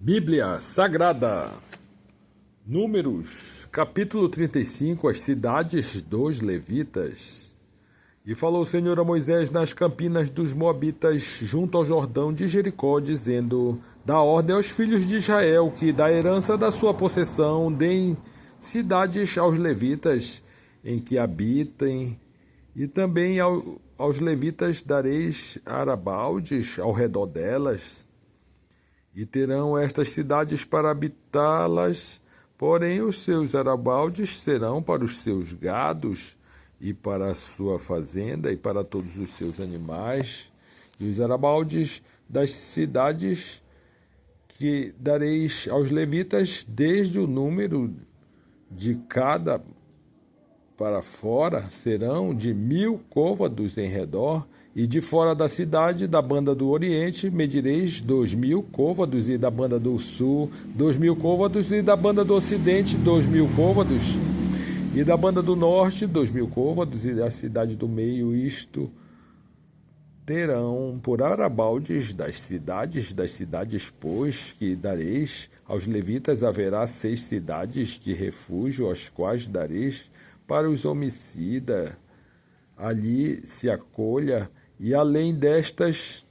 Bíblia Sagrada, Números, capítulo 35, as cidades dos levitas. E falou o Senhor a Moisés nas campinas dos Moabitas, junto ao Jordão de Jericó, dizendo: dá ordem aos filhos de Israel que, da herança da sua possessão, deem cidades aos levitas em que habitem, e também aos levitas dareis arabaldes ao redor delas, e terão estas cidades para habitá-las, porém os seus arabaldes serão para os seus gados, e para a sua fazenda, e para todos os seus animais. E os arabaldes das cidades que dareis aos levitas, desde o número de cada para fora, serão de 1000 côvados em redor, e de fora da cidade, da banda do Oriente, medireis 2000 côvados, e da banda do Sul, 2000 côvados, e da banda do Ocidente, 2000 côvados, e da banda do Norte, 2000 côvados, e da cidade do meio, isto terão por arabaldes das cidades, pois, que dareis aos levitas, haverá 6 cidades de refúgio, as quais dareis para os homicidas, ali se acolha, e além destas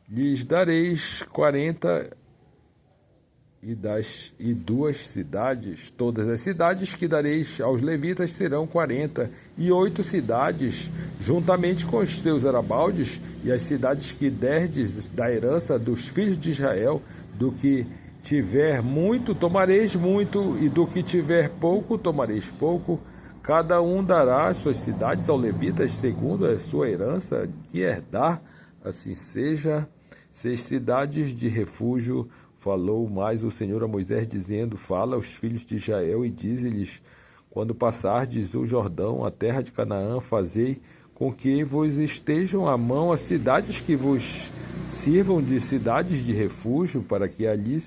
lhes dareis 42 cidades. Todas as cidades que dareis aos levitas serão 48 cidades, juntamente com os seus arabaldes, e as cidades que derdes da herança dos filhos de Israel. Do que tiver muito, tomareis muito, e do que tiver pouco, tomareis pouco. Cada um dará as suas cidades aos levitas, segundo a sua herança que herdar. Assim seja. 6 cidades de refúgio. Falou mais o Senhor a Moisés, dizendo: fala aos filhos de Israel e dize-lhes: quando passardes o Jordão, a terra de Canaã, fazei com que vos estejam à mão as cidades que vos sirvam de cidades de refúgio, para que ali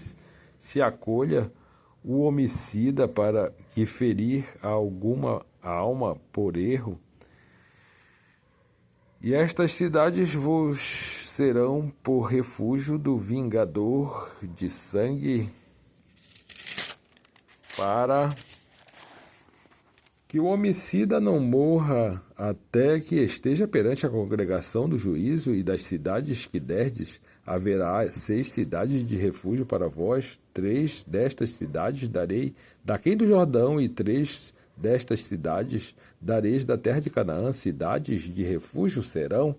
se acolha o homicida, para que ferir alguma alma por erro. E estas cidades vos serão por refúgio do vingador de sangue, para que o homicida não morra até que esteja perante a congregação do juízo. E das cidades que derdes, haverá 6 cidades de refúgio para vós. 3 destas cidades darei daquém do Jordão, e 3 destas cidades dareis da terra de Canaã. Cidades de refúgio serão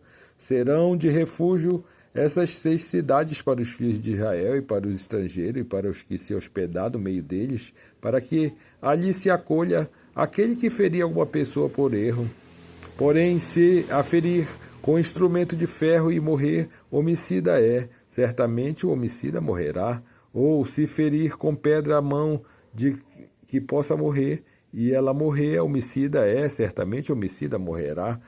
de refúgio essas 6 cidades para os filhos de Israel, e para os estrangeiros, e para os que se hospedar no meio deles, para que ali se acolha aquele que ferir alguma pessoa por erro. Porém, se a ferir com instrumento de ferro e morrer, homicida é, certamente o homicida morrerá. Ou se ferir com pedra a mão de que possa morrer, e ela morrer, homicida é, certamente o homicida morrerá.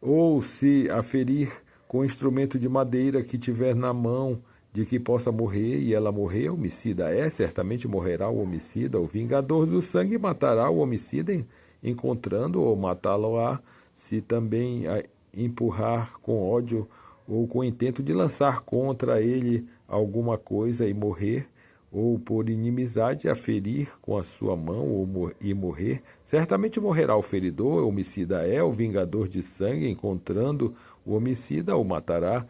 Ou se a ferir com instrumento de madeira que tiver na mão de que possa morrer, e ela morrer, homicida é, certamente morrerá o homicida. O vingador do sangue matará o homicida, encontrando ou matá-lo-á. Se também a empurrar com ódio ou com intento de lançar contra ele alguma coisa e morrer, ou por inimizade a ferir com a sua mão e morrer, certamente morrerá o feridor. O homicida é, o vingador de sangue, encontrando o homicida, o matará.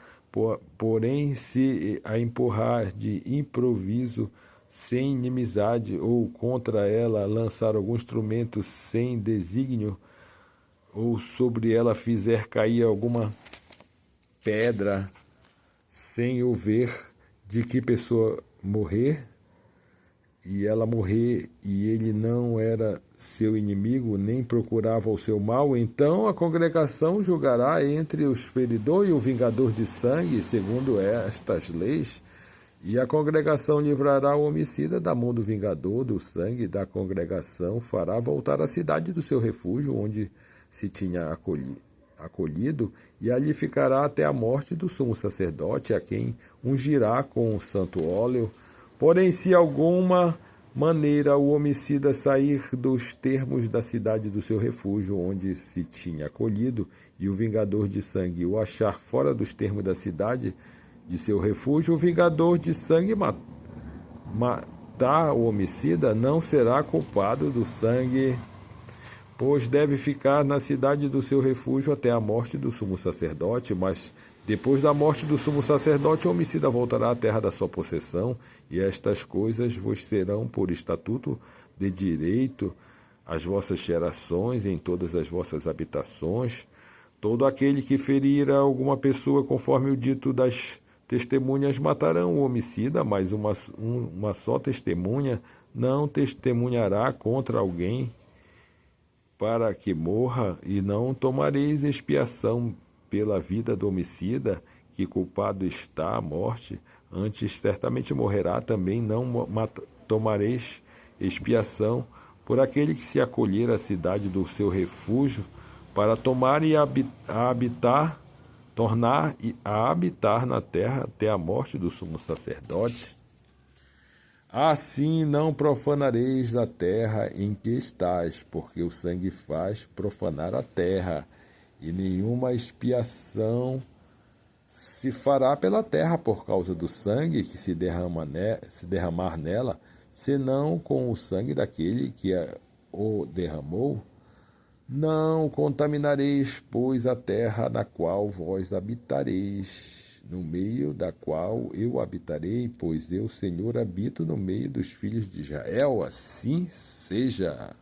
Porém, se a empurrar de improviso, sem inimizade, ou contra ela lançar algum instrumento sem desígnio, ou sobre ela fizer cair alguma pedra, sem o ver de que pessoa morrer, e ela morrer, e ele não era seu inimigo, nem procurava o seu mal, então a congregação julgará entre os feridor e o vingador de sangue, segundo estas leis, e a congregação livrará o homicida da mão do vingador do sangue. Da congregação fará voltar à cidade do seu refúgio, onde se tinha acolhido, e ali ficará até a morte do sumo sacerdote, a quem ungirá com o santo óleo. Porém, se alguma maneira o homicida sair dos termos da cidade do seu refúgio, onde se tinha acolhido, e o vingador de sangue o achar fora dos termos da cidade de seu refúgio, o vingador de sangue matar o homicida, não será culpado do sangue, pois deve ficar na cidade do seu refúgio até a morte do sumo sacerdote, mas depois da morte do sumo sacerdote, o homicida voltará à terra da sua possessão, e estas coisas vos serão por estatuto de direito às vossas gerações, em todas as vossas habitações. Todo aquele que ferir a alguma pessoa, conforme o dito das testemunhas, matarão o homicida, mas uma só testemunha não testemunhará contra alguém para que morra, e não tomareis expiação pela vida do homicida, que culpado está à morte, antes certamente morrerá. Também não tomareis expiação por aquele que se acolher à cidade do seu refúgio, para tomar e tornar a habitar na terra até a morte do sumo sacerdote. Assim não profanareis a terra em que estás, porque o sangue faz profanar a terra, e nenhuma expiação se fará pela terra por causa do sangue que se derramar nela, senão com o sangue daquele que o derramou. Não contaminareis, pois, a terra na qual vós habitareis, no meio da qual eu habitarei, pois eu, Senhor, habito no meio dos filhos de Israel. Assim seja.